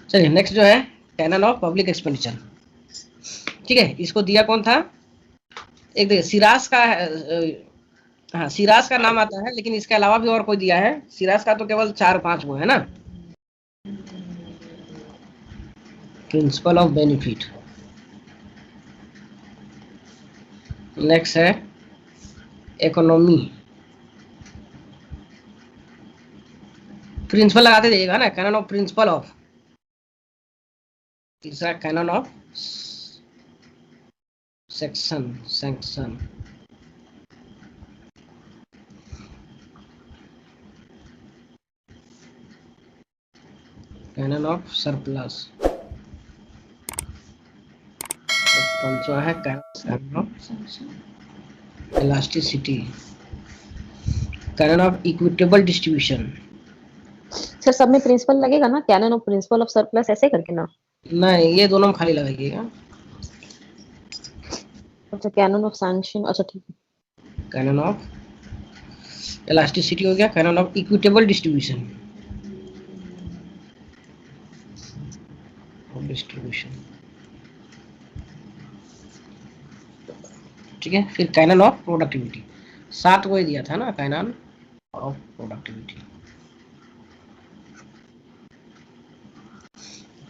चलिए नेक्स्ट जो है कैनन ऑफ पब्लिक एक्सपेंडिचर। ठीक है, इसको दिया कौन था? एक देखिए सिराज का हाँ सिराज का नाम आता है, लेकिन इसके अलावा भी और कोई दिया है। सिराज का तो केवल 4-5 वो है ना, प्रिंसिपल ऑफ बेनिफिट। नेक्स्ट है इकोनॉमी, प्रिंसिपल लगाते जाइएगा ना, कैनन ऑफ प्रिंसिपल ऑफ। तीसरा canon of sanction. Canon of surplus. पंचवा है canon of elasticity, canon of equitable distribution. Sir सब में प्रिंसिपल लगेगा ना, canon of principle of surplus ऐसे करके ना? नहीं, ये दोनों में खाली लगाइएगा। अच्छा कैनन ऑफ सैंक्शन, अच्छा ठीक है। कैनन ऑफ इलास्टिसिटी हो गया, कैनन ऑफ इक्विटेबल डिस्ट्रीब्यूशन। ठीक है, फिर कैनन ऑफ प्रोडक्टिविटी। 7 को ही दिया था ना, कैनन ऑफ प्रोडक्टिविटी।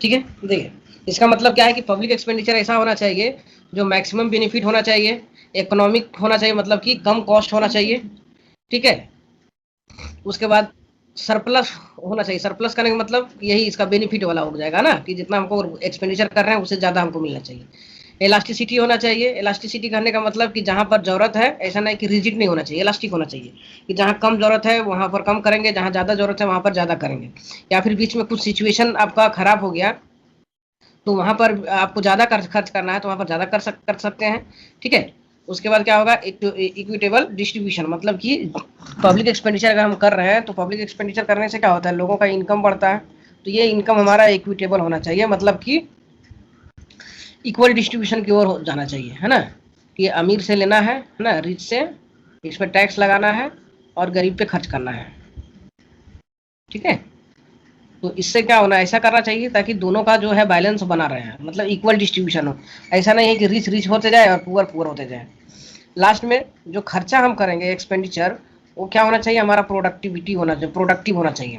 ठीक है, देखिए इसका मतलब क्या है कि पब्लिक एक्सपेंडिचर ऐसा होना चाहिए जो मैक्सिमम बेनिफिट होना चाहिए, इकोनॉमिक होना चाहिए, मतलब कि कम कॉस्ट होना चाहिए। ठीक है, उसके बाद सरप्लस होना चाहिए। सरप्लस करने का मतलब यही इसका बेनिफिट वाला हो जाएगा ना, कि जितना हमको एक्सपेंडिचर कर रहे हैं उससे ज़्यादा हमको मिलना चाहिए। इलास्टिसिटी होना चाहिए। इलास्टिसिटी करने का मतलब कि जहाँ पर जरूरत है, ऐसा नहीं कि रिजिड नहीं होना चाहिए, इलास्टिक होना चाहिए, कि जहाँ कम जरूरत है वहाँ पर कम करेंगे, जहाँ ज़्यादा जरूरत है वहाँ पर ज़्यादा करेंगे। या फिर बीच में कुछ सिचुएशन आपका खराब हो गया तो वहाँ पर आपको ज़्यादा खर्च करना है तो वहाँ पर ज़्यादा कर सकते हैं। ठीक है, उसके बाद क्या होगा, इक्विटेबल डिस्ट्रीब्यूशन, मतलब कि पब्लिक एक्सपेंडिचर अगर हम कर रहे हैं तो पब्लिक एक्सपेंडिचर करने से क्या होता है, लोगों का इनकम बढ़ता है। तो ये इनकम हमारा इक्विटेबल होना चाहिए, मतलब कि इक्वल डिस्ट्रीब्यूशन की ओर जाना चाहिए, है ना, कि अमीर से लेना है ना, रिच से, इसमें टैक्स लगाना है और गरीब पे खर्च करना है। ठीक है, तो इससे क्या होना, ऐसा करना चाहिए ताकि दोनों का जो है बैलेंस बना रहे हैं, मतलब इक्वल डिस्ट्रीब्यूशन हो। ऐसा नहीं है कि रिच रिच होते जाए और पुअर पुअर होते जाए। लास्ट में जो खर्चा हम करेंगे एक्सपेंडिचर, वो क्या होना चाहिए, हमारा प्रोडक्टिविटी होना चाहिए, प्रोडक्टिव होना चाहिए।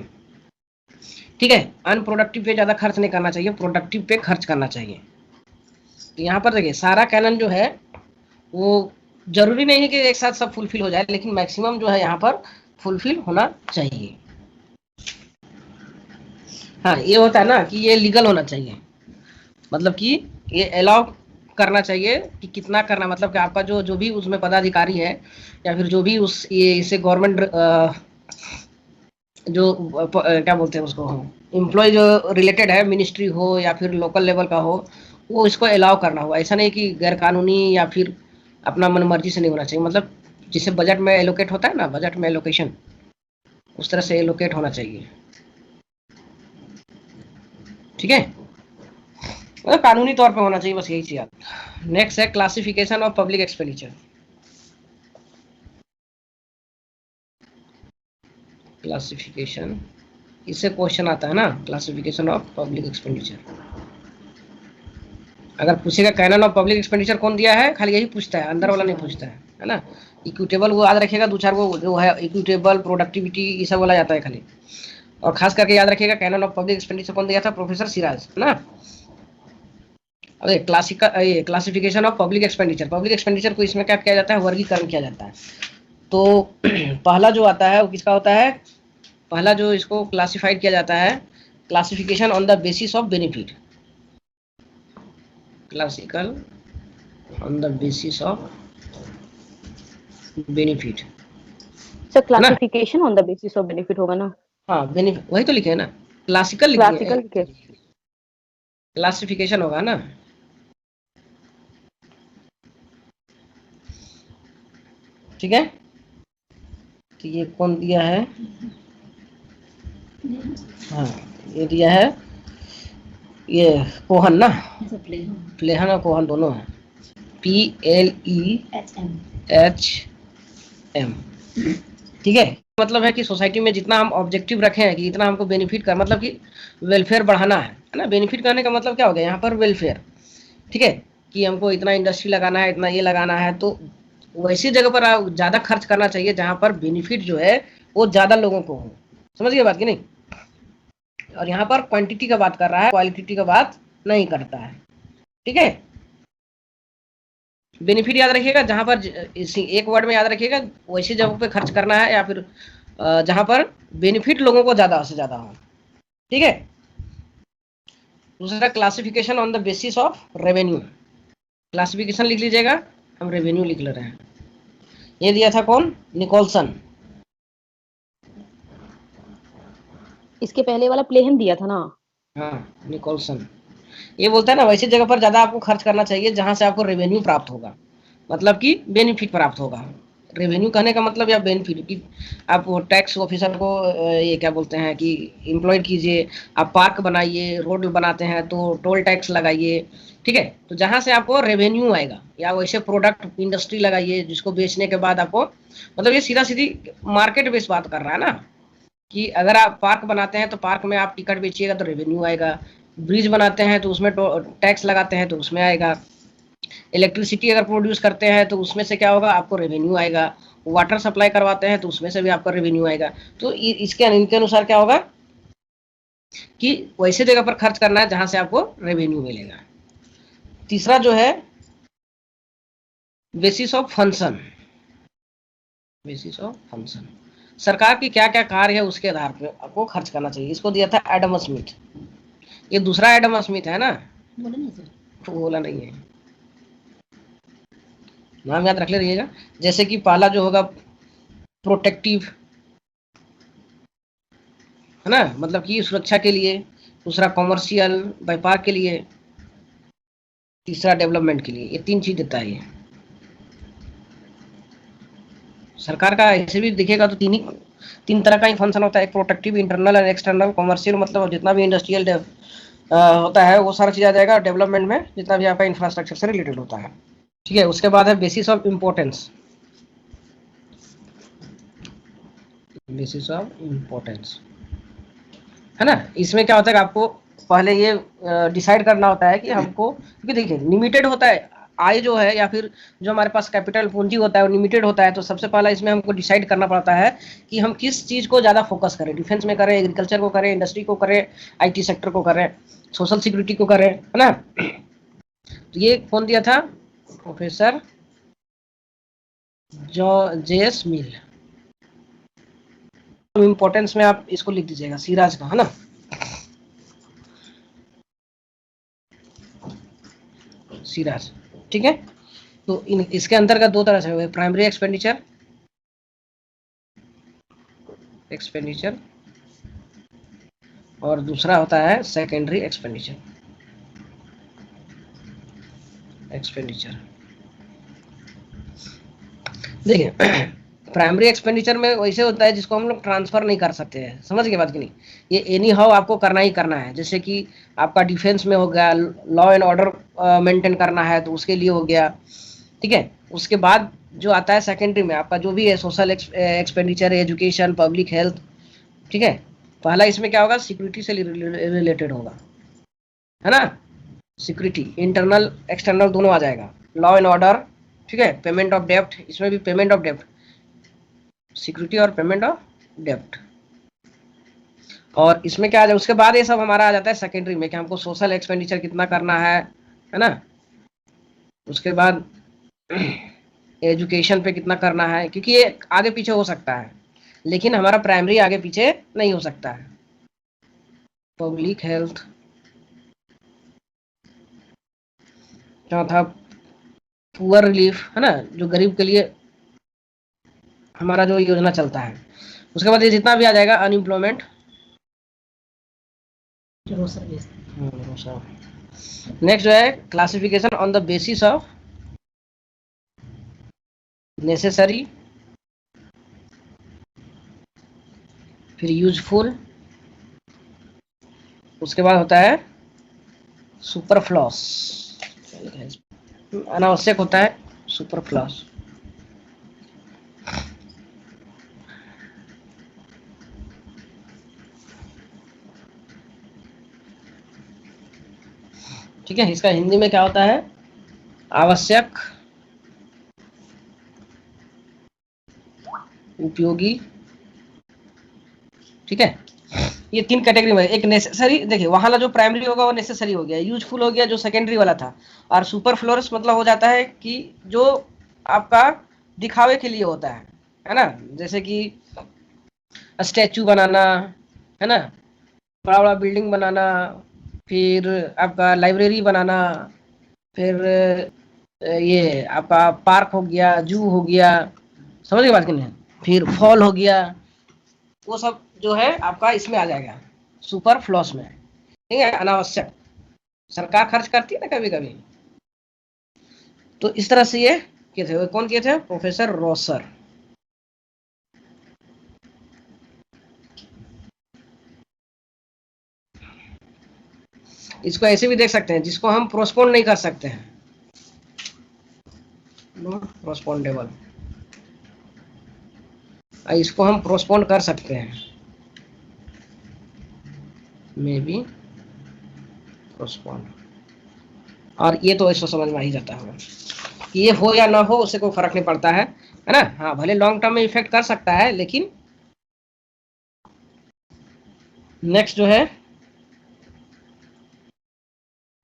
ठीक है, अनप्रोडक्टिव पे ज़्यादा खर्च नहीं करना चाहिए, प्रोडक्टिव पे खर्च करना चाहिए। तो यहाँ पर देखिए सारा कैनन जो है वो जरूरी नहीं है कि एक साथ सब फुलफिल हो जाए, लेकिन मैक्सिमम जो है यहाँ पर फुलफिल होना चाहिए। हाँ, ये होता है ना कि ये लीगल होना चाहिए, मतलब कि ये अलाउ करना चाहिए कि कितना करना, मतलब कि आपका जो भी उसमें पदाधिकारी है या फिर जो भी उस ये इसे गवर्नमेंट जो क्या बोलते हैं उसको, एम्प्लॉय जो रिलेटेड है, मिनिस्ट्री हो या फिर लोकल लेवल का हो, वो इसको अलाउ करना हो। ऐसा नहीं कि गैर कानूनी या फिर अपना मनमर्जी से नहीं होना चाहिए, मतलब जिसे बजट में एलोकेट होता है ना, बजट में एलोकेशन, उस तरह से एलोकेट होना चाहिए। ठीक है, मतलब कानूनी तौर पे होना चाहिए, बस यही चीज। नेक्स्ट है classification of public expenditure. Classification, इससे क्वेश्चन आता है ना, क्लासिफिकेशन ऑफ पब्लिक एक्सपेंडिचर। अगर पूछेगा कैनन ऑफ पब्लिक एक्सपेंडिचर कौन दिया है, खाली यही पूछता है, अंदर वाला नहीं पूछता है ना। इक्विटेबल वो याद रखिएगा, 2-4 वो जो है इक्विटेबल, प्रोडक्टिविटी, ये सब वाला जाता है खाली। और खास करके याद रखिएगा कैनन ऑफ पब्लिक एक्सपेंडिचर कौन दिया था, प्रोफेसर सिराज, है ना। अरे classification of public expenditure, public expenditure को इसमें क्या किया जाता है, वर्गीकरण किया जाता है। तो पहला जो आता है वो किसका होता है, पहला जो इसको क्लासिफाइड किया जाता है, classification on the basis of benefit, classical on the basis of benefit. Sir classification on the basis of benefit होगा ना? हाँ, बेनिफिट वही तो लिखे है ना, क्लासिकल क्लासिकल के क्लासिफिकेशन होगा ना। ठीक है, तो ये कौन दिया है, हाँ ये दिया है ये कोहन ना, प्लेहन और कोहन दोनों है, PLEHM। ठीक है, मतलब है कि सोसाइटी में जितना हम ऑब्जेक्टिव रखे हैं कि इतना हमको बेनिफिट कर, मतलब कि वेलफेयर बढ़ाना है ना। बेनिफिट करने का मतलब क्या हो गया यहाँ पर, वेलफेयर, ठीक है, कि हमको इतना इंडस्ट्री लगाना है, इतना ये लगाना है, तो वैसी जगह पर ज़्यादा खर्च करना चाहिए जहाँ पर बेनिफिट जो है वो ज़्यादा लोगों को हो। समझ गए बात कि नहीं? और यहाँ पर क्वांटिटी का बात कर रहा है, क्वालिटी का बात नहीं करता है, ठीक है। बेनिफिट याद रखिएगा, जहां पर इसी एक वर्ड में याद रखिएगा, वैसी जगह पे खर्च करना है या फिर जहां पर बेनिफिट लोगों को ज्यादा से ज्यादा हो, ठीक है। दूसरा classification on the basis of revenue, classification लिख लीजिएगा, हम रेवेन्यू लिख ले रहे हैं। ये दिया था कौन? निकोलसन। इसके पहले वाला प्लेहन दिया था ना। हाँ, निकोलसन। ये बोलता है ना वैसी जगह पर ज्यादा आपको खर्च करना चाहिए जहां से आपको रेवेन्यू प्राप्त होगा, मतलब कि बेनिफिट प्राप्त होगा। रेवेन्यू कहने का मतलब या बेनिफिट कि आप टैक्स ऑफिसर को ये क्या बोलते हैं कि एम्प्लॉयड कीजिए, आप पार्क बनाइए, रोड बनाते हैं तो टोल टैक्स लगाइए, ठीक है। तो जहां से आपको रेवेन्यू आएगा, या वैसे प्रोडक्ट इंडस्ट्री लगाइए जिसको बेचने के बाद आपको, मतलब ये सीधा सीधी मार्केट बेस्ड बात कर रहा है ना, कि अगर आप पार्क बनाते हैं तो पार्क में आप टिकट बेचिएगा तो रेवेन्यू आएगा, ब्रिज बनाते हैं तो उसमें टैक्स लगाते हैं तो उसमें आएगा, इलेक्ट्रिसिटी अगर प्रोड्यूस करते हैं तो उसमें से क्या होगा, आपको रेवेन्यू आएगा, वाटर सप्लाई करवाते हैं तो उसमें से भी आपका रेवेन्यू आएगा। तो इसके इनके अनुसार क्या होगा कि वैसे जगह पर खर्च करना है जहां से आपको रेवेन्यू मिलेगा। तीसरा जो है basis of function, basis of function, सरकार की क्या क्या कार्य है उसके आधार पर आपको खर्च करना चाहिए। इसको दिया था एडम स्मिथ। ये दूसरा एडम स्मिथ है ना, तो बोला नहीं है, नाम याद रख ले रहिएगा। जैसे कि पहला जो होगा प्रोटेक्टिव, है ना, मतलब कि सुरक्षा के लिए। दूसरा कॉमर्शियल, व्यापार के लिए। तीसरा डेवलपमेंट के लिए। ये तीन चीज देता है ये सरकार का। ऐसे भी दिखेगा तो तीन तरह का ही फंक्शन होता है, एक प्रोटेक्टिव, इंटरनल और एक्सटर्नल। कॉमर्शियल मतलब जितना भी इंडस्ट्रियल होता है वो सारा चीज आ जाएगा। डेवलपमेंट में जितना भी आपका इंफ्रास्ट्रक्चर से रिलेटेड होता है, ठीक है। उसके बाद है basis of importance, basis of importance, है ना। इसमें क्या होता है कि आपको पहले ये डिसाइड करना होता है कि हमको, क्योंकि देखिए लिमिटेड होता है आय जो है, या फिर जो हमारे पास कैपिटल पूंजी होता है वो लिमिटेड होता है। तो सबसे पहला इसमें हमको डिसाइड करना पड़ता है कि हम किस चीज को ज्यादा फोकस करें, डिफेंस में करें, एग्रीकल्चर को करें, इंडस्ट्री को करें, IT सेक्टर को करें, सोशल सिक्योरिटी को करें, है ना। तो ये कौन दिया था? प्रोफेसर JS मिल। इम्पोर्टेंस में आप इसको लिख दीजिएगा, सिराज का, है ना। सिराज, ठीक है। तो इसके अंतर्गत दो तरह से हुए, प्राइमरी एक्सपेंडिचर, और दूसरा होता है सेकेंडरी एक्सपेंडिचर। देखिए प्राइमरी एक्सपेंडिचर में वैसे होता है जिसको हम लोग ट्रांसफर नहीं कर सकते हैं, समझ गए बात की नहीं। ये एनी हाउ आपको करना ही करना है। जैसे कि आपका डिफेंस में हो गया, लॉ एंड ऑर्डर मेंटेन करना है तो उसके लिए हो गया, ठीक है। उसके बाद जो आता है सेकेंडरी में आपका जो भी है, social expenditure, education, public health, ठीक है। पहला इसमें क्या होगा, सिक्योरिटी से रिलेटेड होगा, है ना। सिक्योरिटी, इंटरनल एक्सटर्नल दोनों आ जाएगा। लॉ एंड ऑर्डर, ठीक है। पेमेंट ऑफ डेप्ट, इसमें भी पेमेंट ऑफ डेप्ट, सिक्योरिटी और पेमेंट ऑफ डेप्ट। और इसमें क्या आ जाए, उसके बाद ये सब हमारा आ जाता है सेकेंडरी में कि हमको सोशल एक्सपेंडिचर कितना करना है ना। उसके बाद एजुकेशन पे कितना करना है, क्योंकि ये आगे पीछे हो सकता है लेकिन हमारा प्राइमरी आगे पीछे नहीं हो सकता है। पब्लिक हेल्थ, चौथा पुअर रिलीफ, है ना, जो गरीब के लिए हमारा जो योजना चलता है। उसके बाद ये जितना भी आ जाएगा अनएम्प्लॉयमेंट, नेक्स्ट जो है classification on the basis of necessary, फिर यूजफुल, उसके बाद होता है सुपरफ्लॉस, अनावश्यक होता है सुपरफ्लॉस। ठीक है, इसका हिंदी में क्या होता है, आवश्यक, उपयोगी। ठीक है, ये 3 कैटेगरी में। एक नेसेसरी, देखिए वहां वाला जो प्राइमरी होगा वो नेसेसरी हो गया, यूजफुल हो गया जो सेकेंडरी वाला था, और सुपरफ्लोरस मतलब हो जाता है कि जो आपका दिखावे के लिए होता है ना, जैसे कि स्टैचू बनाना, है ना, बड़ा बड़ा बिल्डिंग बनाना, फिर आपका लाइब्रेरी बनाना, फिर ये आपका पार्क हो गया, जू हो गया, समझ गए बात कि नहीं, फिर फॉल हो गया, वो सब जो है आपका इसमें आ जाएगा सुपर फ्लॉस में। ठीक है, अनावश्यक, सरकार खर्च करती है ना कभी कभी। तो इस तरह से ये किए थे, कौन किए थे, प्रोफेसर रॉसर। इसको ऐसे भी देख सकते हैं जिसको हम प्रोस्पोन नहीं कर सकते हैं, नॉट प्रोस्पोंडेबल, इसको हम प्रोस्पोन कर सकते हैं, मे बी प्रोस्पोन। और ये तो इसको समझ में आ ही जाता होगा कि ये हो या ना हो उससे कोई फर्क नहीं पड़ता है ना। हाँ, भले लॉन्ग टर्म में इफेक्ट कर सकता है, लेकिन नेक्स्ट जो है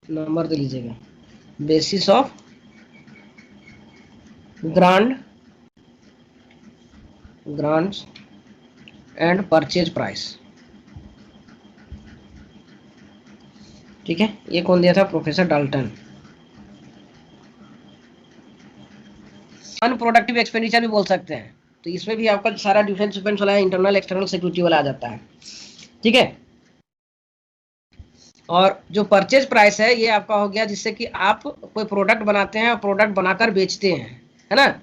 नंबर दे लीजिएगा, basis of grants and purchase price. ठीक है, ये कौन दिया था, प्रोफेसर डाल्टन। अनप्रोडक्टिव एक्सपेंडिचर भी बोल सकते हैं, तो इसमें भी आपका सारा डिफेंस डिफेंस वाला, इंटरनल एक्सटर्नल सिक्योरिटी वाला आ जाता है। ठीक है, और जो परचेज प्राइस है ये आपका हो गया जिससे कि आप कोई प्रोडक्ट बनाते हैं और प्रोडक्ट बनाकर बेचते हैं, है ना,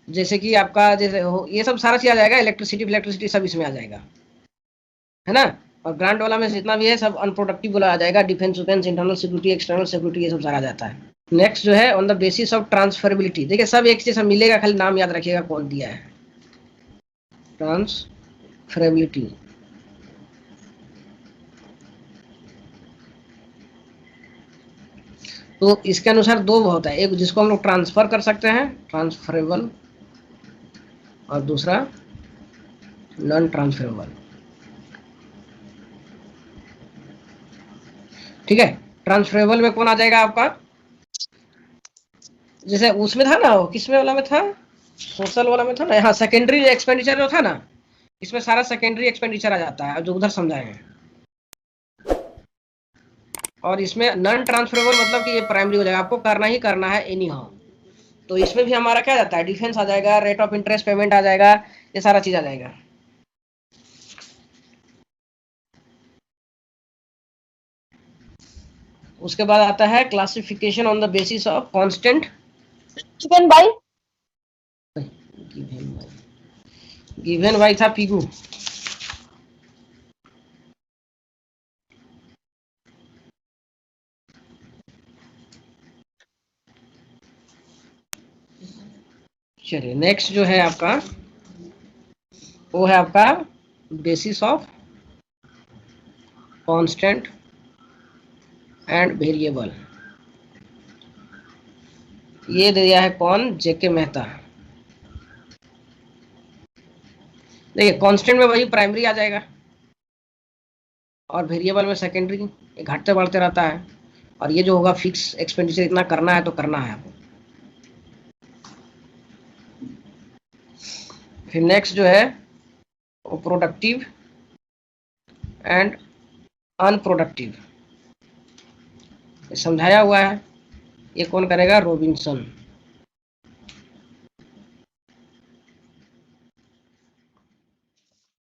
जैसे कि आपका जैसे ये सब सारा चीज आ जाएगा, इलेक्ट्रिसिटी सब इसमें आ जाएगा, है ना। और ग्रांट वाला में जितना भी है सब अनप्रोडक्टिव वाला आ जाएगा, defence defence, internal security, external security, ये सब सारा जाता है। नेक्स्ट जो है on the basis of transferability, देखिए सब एक जैसा मिलेगा, खाली नाम याद रखिएगा कौन दिया है, ट्रांसफरेबिलिटी। तो इसके अनुसार दो होता है, एक जिसको हम लोग ट्रांसफर कर सकते हैं, ट्रांसफरेबल, और दूसरा नॉन ट्रांसफरेबल। ठीक है, ट्रांसफरेबल में कौन आ जाएगा आपका, जैसे उसमें था ना, किसमें वाला में था, सोशल वाला में था ना, यहाँ सेकेंडरी एक्सपेंडिचर जो था ना, इसमें सारा सेकेंडरी एक्सपेंडिचर आ जाता है जो उधर समझाएंगे। और इसमें नॉन ट्रांसफरेबल मतलब कि ये प्राइमरी हो जाएगा, आपको करना ही करना है एनी हाउ। तो इसमें भी हमारा क्या जाता है, डिफेंस आ जाएगा, रेट ऑफ इंटरेस्ट पेमेंट आ जाएगा, ये सारा चीज आ जाएगा। उसके बाद आता है classification on the basis of constant chicken by, given by था पीगू। चलिए नेक्स्ट जो है आपका वो है आपका basis of constant and variable. ये दिया है कौन, जेके मेहता। देखिए कांस्टेंट में वही प्राइमरी आ जाएगा, और वेरिएबल में सेकेंडरी, ये घटते बढ़ते रहता है। और ये जो होगा फिक्स एक्सपेंडिचर, इतना करना है तो करना है आपको। फिर नेक्स्ट जो है वो प्रोडक्टिव एंड अनप्रोडक्टिव, समझाया हुआ है, ये कौन करेगा, रॉबिन्सन।